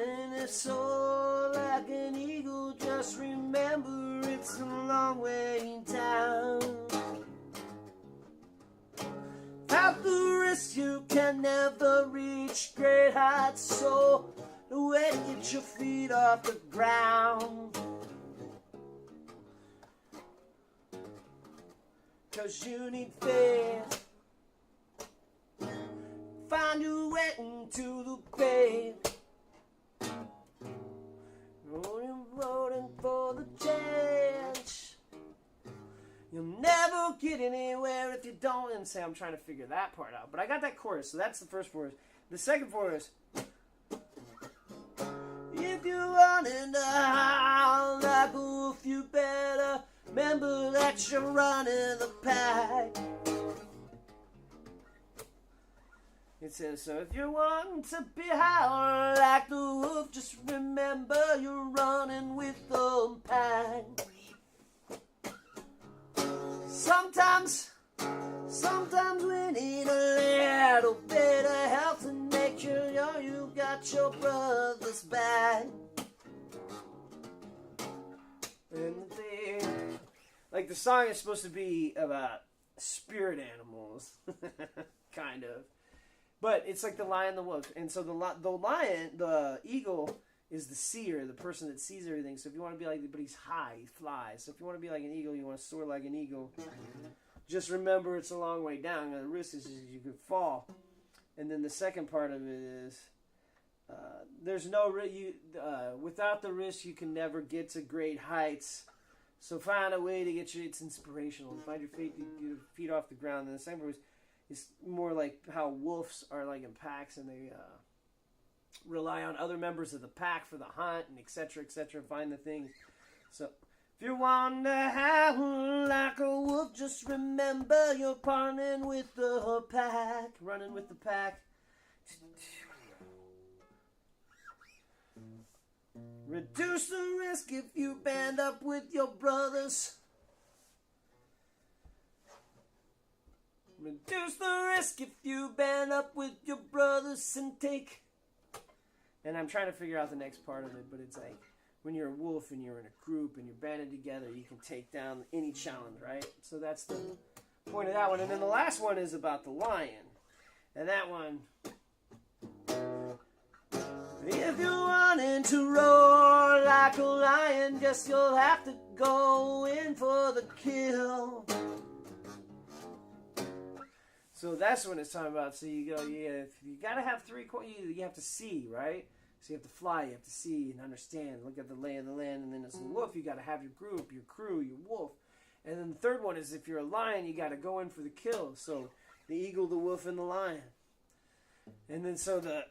any soul like an eagle, just remember it's a long way down. Without the risk, you can never reach great heights, so the way to get your feet off the ground. 'Cause you need faith. Find your way into the grave. Voting for the change. You'll never get anywhere if you don't. And say, I'm trying to figure that part out. But I got that chorus, so that's the first chorus. The second chorus. If you want to howl like a wolf, you better remember that you're running the pack. It says, so if you want to be howling like the wolf, just remember you're running with the pack. Sometimes we need a little bit of help to make sure you got your brother's back. And like the song is supposed to be about spirit animals, kind of. But it's like the lion, the wolf. And so the lion, the eagle, is the seer, the person that sees everything. So if you want to be like, but he's high, he flies. So if you want to be like an eagle, you want to soar like an eagle. Just remember it's a long way down. And the risk is you could fall. And then the second part of it is, there's no without the risk, you can never get to great heights. So find a way to get it's inspirational. Find your feet off the ground. And the second part is more like how wolves are like in packs, and they rely on other members of the pack for the hunt and etc. Find the things. So if you want to howl like a wolf, just remember you're partnering with the pack, running with the pack. Reduce the risk if you band up with your brothers. Reduce the risk if you band up with your brothers and take. And I'm trying to figure out the next part of it, but it's like when you're a wolf and you're in a group and you're banded together, you can take down any challenge, right? So that's the point of that one. And then the last one is about the lion. And that one, if you're wanting to roar like a lion, guess you'll have to go in for the kill. So that's what it's talking about. So you go, yeah, you got to have three chords. You have to see, right? So you have to fly, you have to see and understand. Look at the lay of the land. And then as a wolf, you got to have your group, your crew, your wolf. And then the third one is if you're a lion, you got to go in for the kill. So the eagle, the wolf, and the lion. And then so the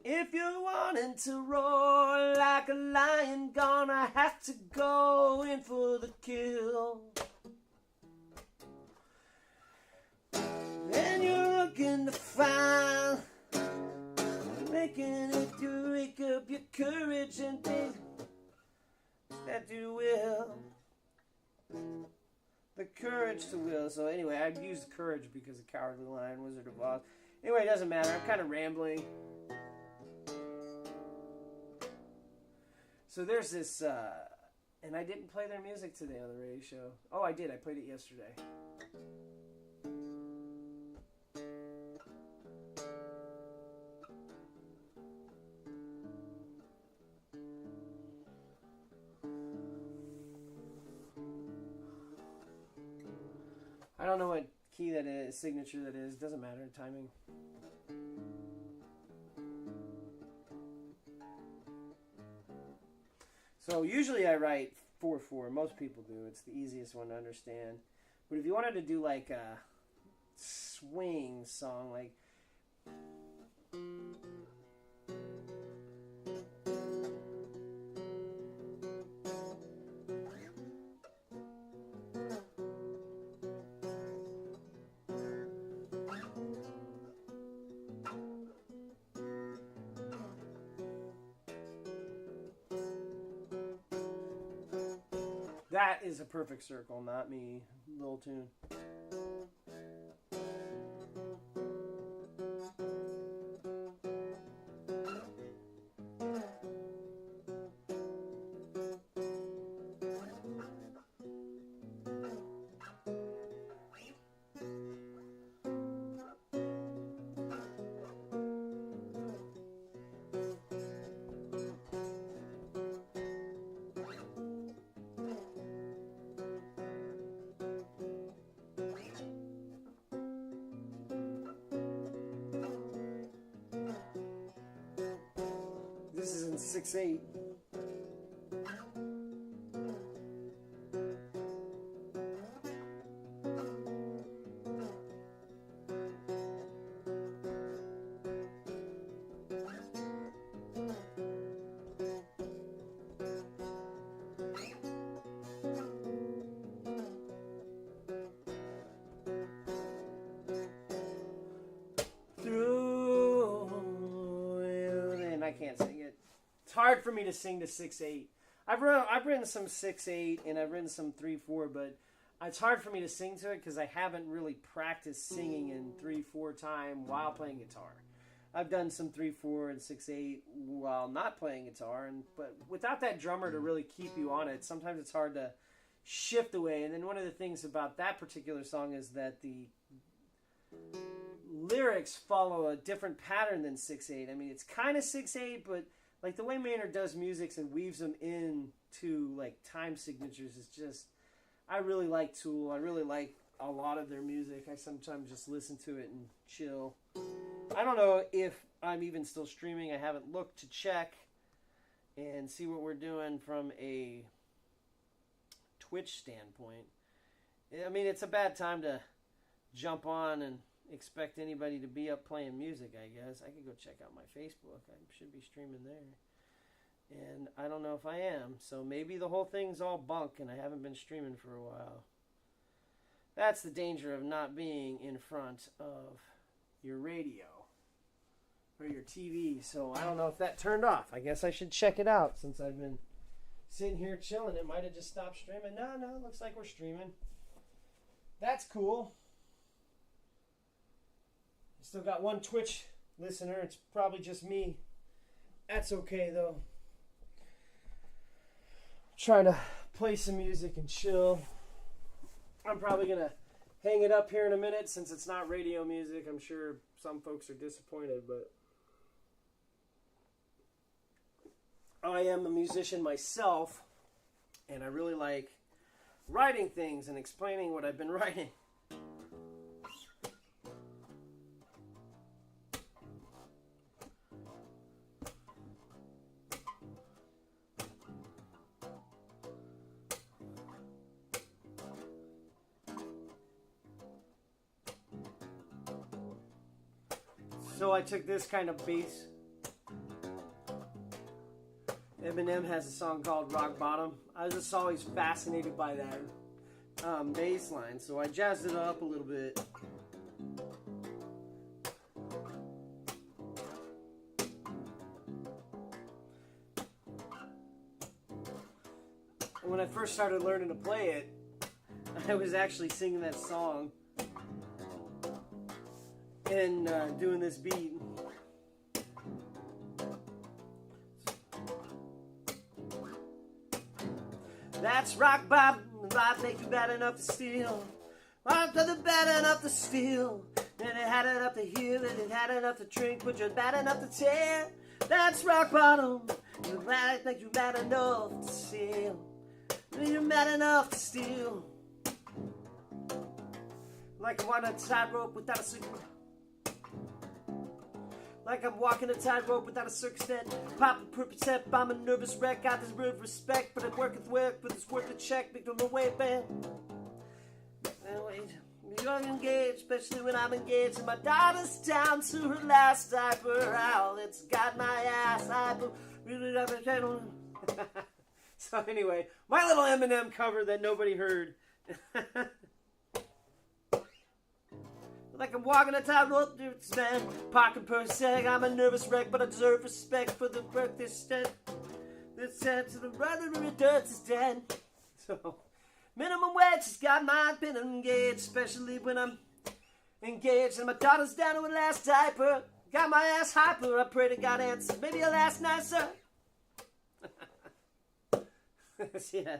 if you're wanting to roar like a lion, gonna have to go in for the kill. And you're looking to find, making it to wake up your courage and think that you will. The courage to will. So anyway, I've used courage because of Cowardly Lion, Wizard of Oz. Anyway, it doesn't matter. I'm kind of rambling. So there's this, and I didn't play their music today on the radio show. Oh, I did. I played it yesterday. I don't know what key that is, signature that is. Doesn't matter. Timing. So usually I write 4/4. Most people do. It's the easiest one to understand. But if you wanted to do like a swing song, like that is a perfect circle, not me. Little tune. This is in 6/8. I can't sing it. It's hard for me to sing to 6/8. I've written some 6/8 and I've written some 3/4, but it's hard for me to sing to it because I haven't really practiced singing in 3/4 time while playing guitar. I've done some 3/4 and 6/8 while not playing guitar, but without that drummer to really keep you on it, sometimes it's hard to shift away. And then one of the things about that particular song is that the lyrics follow a different pattern than 6/8. I mean, it's kind of 6/8, but like the way Maynard does music and weaves them into like time signatures is just, I really like Tool. I really like a lot of their music. I sometimes just listen to it and chill. I don't know if I'm even still streaming. I haven't looked to check and see what we're doing from a Twitch standpoint. I mean, it's a bad time to jump on and expect anybody to be up playing music, I guess. I could go check out my Facebook. I should be streaming there. And I don't know if I am. So maybe the whole thing's all bunk and I haven't been streaming for a while. That's the danger of not being in front of your radio or your TV. So I don't know if that turned off. I guess I should check it out since I've been sitting here chilling. It might have just stopped streaming. No, it looks like we're streaming. That's cool. Still got one Twitch listener. It's probably just me. That's okay, though. Trying to play some music and chill. I'm probably going to hang it up here in a minute since it's not radio music. I'm sure some folks are disappointed, but I am a musician myself, and I really like writing things and explaining what I've been writing. So I took this kind of bass. Eminem has a song called Rock Bottom. I was just always fascinated by that bass line, so I jazzed it up a little bit. And when I first started learning to play it, I was actually singing that song and doing this beat. That's rock bottom, life make you bad enough to steal. Life doesn't bad enough to steal. And it had enough to heal, and it had enough to drink, but you're bad enough to tear. That's rock bottom, life make you bad enough to steal. You're mad enough to steal. Like I'm on a tightrope without a circus. Like I'm walking a tightrope without a circus net. Pop a percent, I'm a nervous wreck. Got this real respect, but it worketh work, but it's worth a check. Big don't know way back. Anyway, you're engaged, especially when I'm engaged. And my daughter's down to her last diaper. Ow, it's got my ass hyper. So anyway, my little Eminem cover that nobody heard. Like I'm walking a tightrope, man. Parking per sec. I'm a nervous wreck, but I deserve respect for the work this step. This said to the brother of the dirt is dead. So, minimum wage has got my been engaged, especially when I'm engaged. And my daughter's down to her last diaper. Got my ass hyper. I pray to God answers. Maybe I'll ask nicer. Yeah.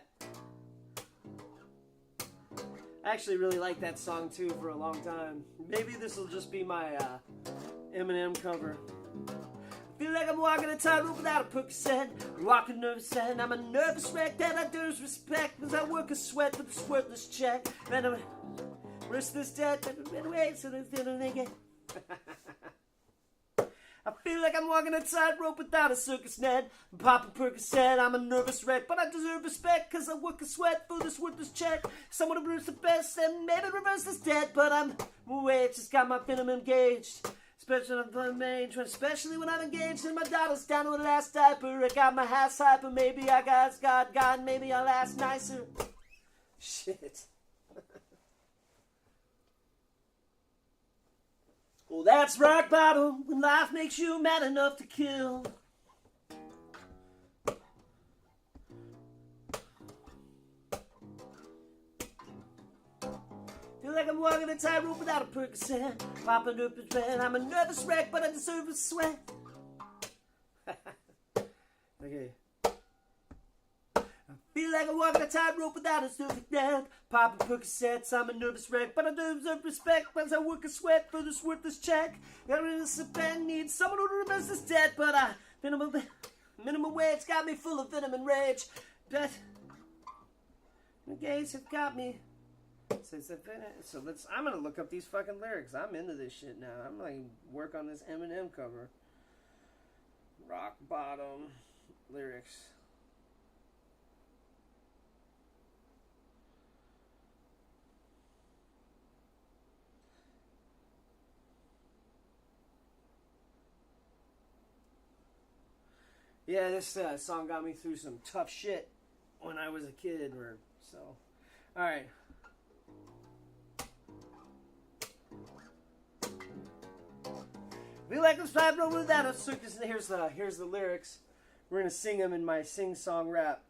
I actually really liked that song too for a long time. Maybe this will just be my Eminem cover. I feel like I'm walking a tightrope without a Percocet. Walking nervous and I'm a nervous wreck that I deserve respect because I work a sweat with a worthless check. Then I'm risk this debt and wait so there's dinner again. I feel like I'm walking a tightrope without a circus net. I'm popping Percocet, I'm a nervous wreck, but I deserve respect because I work a sweat for this worthless check. Someone to reverse the best and maybe reverse this debt, but I'm wait, just got my venom engaged. Especially when I'm engaged and my daughter's down to her last diaper. I got my ass hyper, maybe I got God, maybe I'll ask nicer. Shit. Well, that's rock bottom when life makes you mad enough to kill. Feel like I'm walking a tightrope without a Percocet. Popping up his bed, I'm a nervous wreck, but I deserve a sweat. Okay. Feel like I'm walking a tightrope without a perfect net. Popping Percocets, I'm a nervous wreck, but I deserve respect because I work a sweat for this worthless check. I need someone to reverse this debt, but minimum wage got me full of venom and rage. But the gays have got me. So I'm gonna look up these fucking lyrics. I'm into this shit now. I'm gonna work on this Eminem cover. Rock bottom lyrics. Yeah, this song got me through some tough shit when I was a kid. Alright. We like this flat road without a circus. And here's the lyrics. We're going to sing them in my sing-song rap.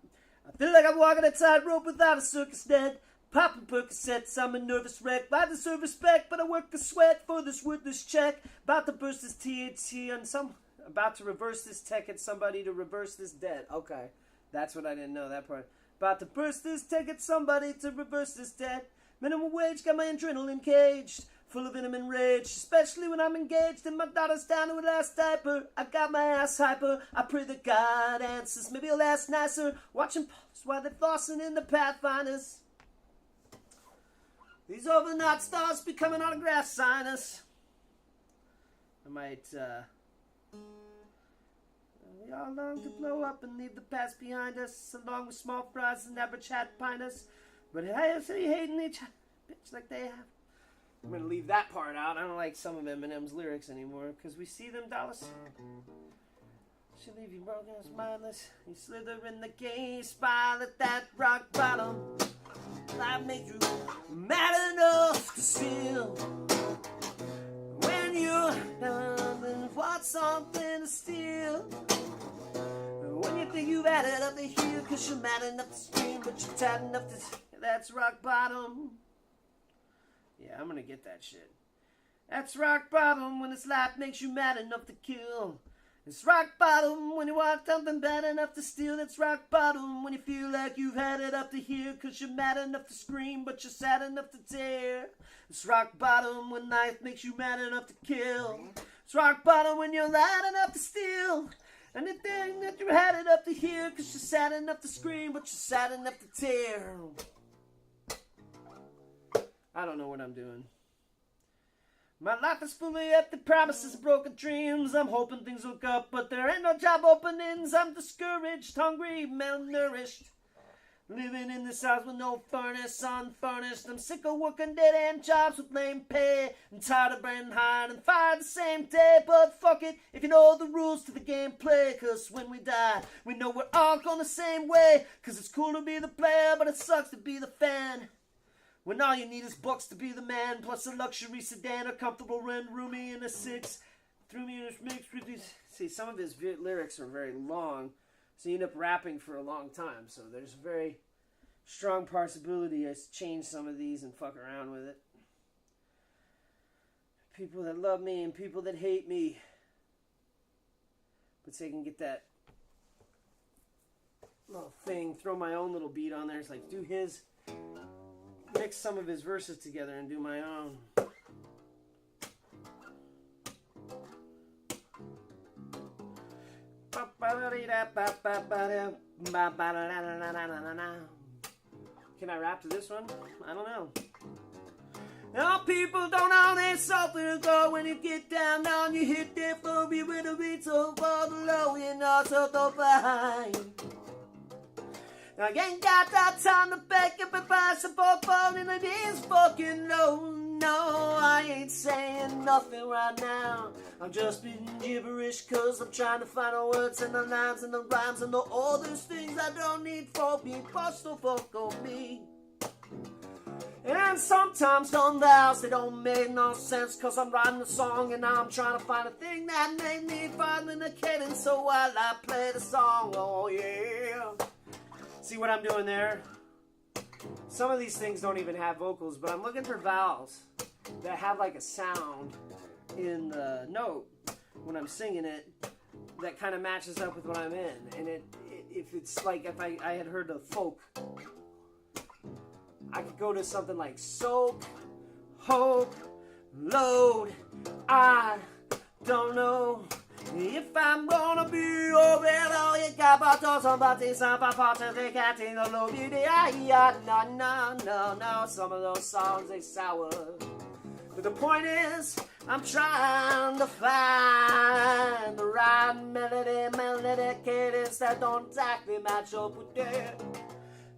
I feel like I'm walking a tightrope without a circus net. Popping Percocets, I'm a nervous wreck. I deserve respect, but I work a sweat for this worthless check. About to burst this THC on some... About to reverse this tech at somebody to reverse this debt. Okay. That's what I didn't know, that part. About to burst this tech at somebody to reverse this debt. Minimum wage got my adrenaline caged. Full of venom and rage. Especially when I'm engaged and my daughter's down to her last diaper. I got my ass hyper. I pray that God answers. Maybe I'll ask nicer. Watching pause while they're flossing in the Pathfinders. These overnight stars becoming autograph signers. I might, we all long to blow up and leave the past behind us, along with small fries and average hat piners. But I see hating each bitch like they have. I'm going to leave that part out. I don't like some of Eminem's lyrics anymore because we see them, Dallas. She leave you broken, mindless. You slither in the game, smile at that rock bottom. Life makes you mad enough to steal. When you're done and want something to steal. When you think you've added up the heel, cause you're mad enough to scream, but you're tired enough to. That's rock bottom. Yeah, I'm gonna get that shit. That's rock bottom when this life makes you mad enough to kill. It's rock bottom when you want something bad enough to steal. It's rock bottom when you feel like you've had it up to here, cause you're mad enough to scream, but you're sad enough to tear. It's rock bottom when life makes you mad enough to kill. It's rock bottom when you're loud enough to steal. And the thing that you had it up to here, cause you're sad enough to scream, but you're sad enough to tear. I don't know what I'm doing. My life is full of empty promises and broken dreams. I'm hoping things look up, but there ain't no job openings. I'm discouraged, hungry, malnourished. Living in this house with no furnace, unfurnished. I'm sick of working dead-end jobs with lame pay. I'm tired of burning hard and fired the same day. But fuck it, if you know the rules to the gameplay. Cause when we die, we know we're all going the same way. Cause it's cool to be the player, but it sucks to be the fan. When all you need is bucks to be the man, plus a luxury sedan, a comfortable rent, roomy in a 6. Threw me in a mix with these. See, some of his lyrics are very long, so you end up rapping for a long time. So there's a very strong possibility I change some of these and fuck around with it. People that love me and people that hate me, but so I can get that little thing, throw my own little beat on there. It's like do his. Mix some of his verses together and do my own. Can I rap to this one? I don't know. Now people don't know there's something to go. When you get down, you hit that phobia with a beat so far below. You're not so fine. I ain't got that time to back up and buy support phone and it is fucking low. No, I ain't saying nothing right now. I'm just being gibberish cause I'm trying to find the words and the lines and the rhymes and all those things I don't need for being pushed to fuck on me. And sometimes on the house they don't make no sense cause I'm writing a song and I'm trying to find a thing that made me find in the cadence. So while I play the song, oh yeah. See what I'm doing there? Some of these things don't even have vocals, but I'm looking for vowels that have like a sound in the note when I'm singing it that kind of matches up with what I'm in. And if it's like if I had heard the folk, I could go to something like soak, hope, load, I don't know. If I'm gonna be over all you got but somebody they can't take the low no. Some of those songs they sour. But the point is, I'm trying to find the right melody cadence that don't exactly match up with that.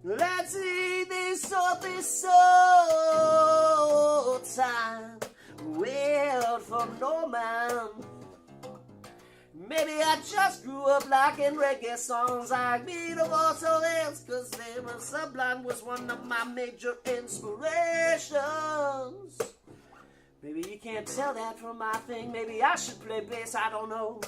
Let's see this up is so time. Weird for no man. Maybe I just grew up liking reggae songs like Beat of Also Else, cause they were Sublime was one of my major inspirations. Maybe you can't tell that from my thing, maybe I should play bass, I don't know.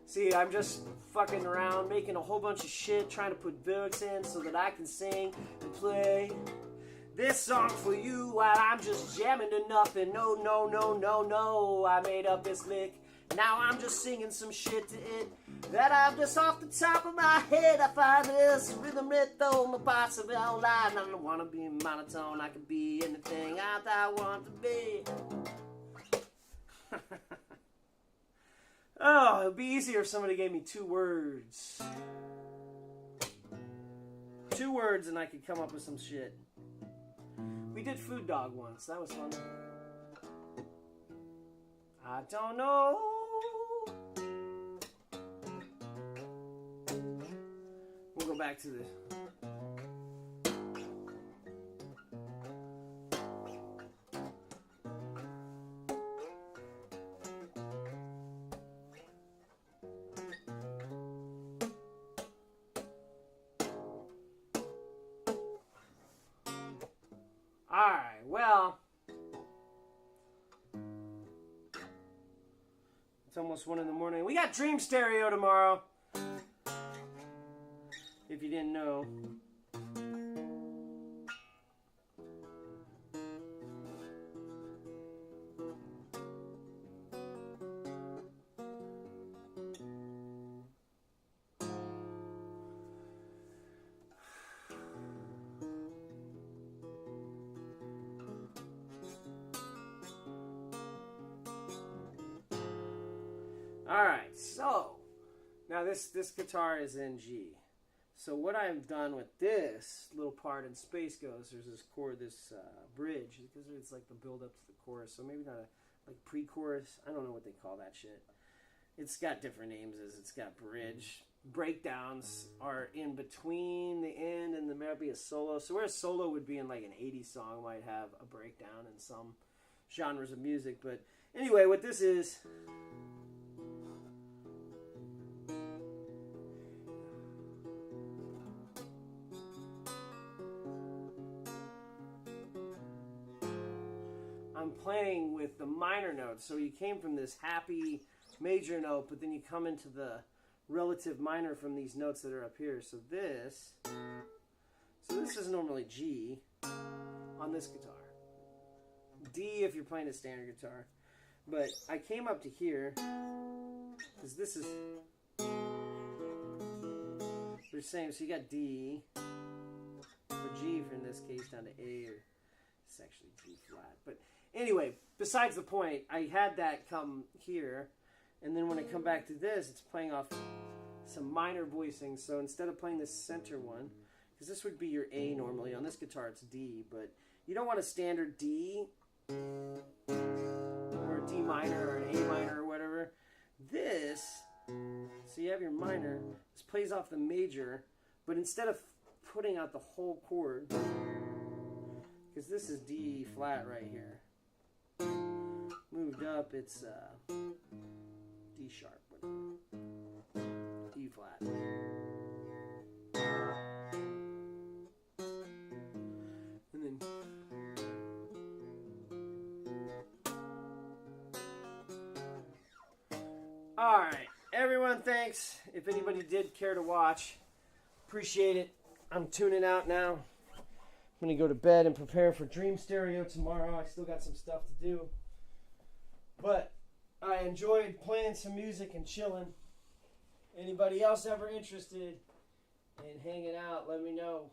See, I'm just fucking around, making a whole bunch of shit, trying to put lyrics in so that I can sing and play this song for you while I'm just jamming to nothing. No, I made up this lick. Now I'm just singing some shit to it that I'm just off the top of my head. I find this rhythm my possible line. I don't want to be monotone. I can be anything I want to be. Oh, it'd be easier if somebody gave me 2 words. 2 words and I could come up with some shit. We did Food Dog once. That was fun. I don't know. We'll go back to this. Alright, well, it's almost 1 in the morning. We got Dream Stereo tomorrow, if you didn't know. Alright, so now this guitar is in G. So what I've done with this little part in Space Ghost, there's this chord, this bridge, because it's like the build up to the chorus. So maybe not a like pre-chorus. I don't know what they call that shit. It's got different names. It's got bridge. Breakdowns are in between the end and there might be a solo. So where a solo would be in like an 80s song might have a breakdown in some genres of music. But anyway, what this is... I'm playing with the minor notes. So you came from this happy major note, but then you come into the relative minor from these notes that are up here. So this is normally G on this guitar. D if you're playing a standard guitar. But I came up to here because this is the same. So you got D or G for in this case down to A, or it's actually G flat. But anyway, besides the point, I had that come here, and then when I come back to this, it's playing off some minor voicing. So instead of playing this center one, because this would be your A normally, on this guitar it's D, but you don't want a standard D or a D minor or an A minor or whatever. This, so you have your minor, this plays off the major, but instead of putting out the whole chord, because this is D flat right here, moved up, it's D sharp, D flat. And then alright, everyone, thanks. If anybody did care to watch, appreciate it. I'm tuning out now. I'm going to go to bed and prepare for Dream Stereo tomorrow. I still got some stuff to do. But I enjoyed playing some music and chilling. Anybody else ever interested in hanging out, let me know.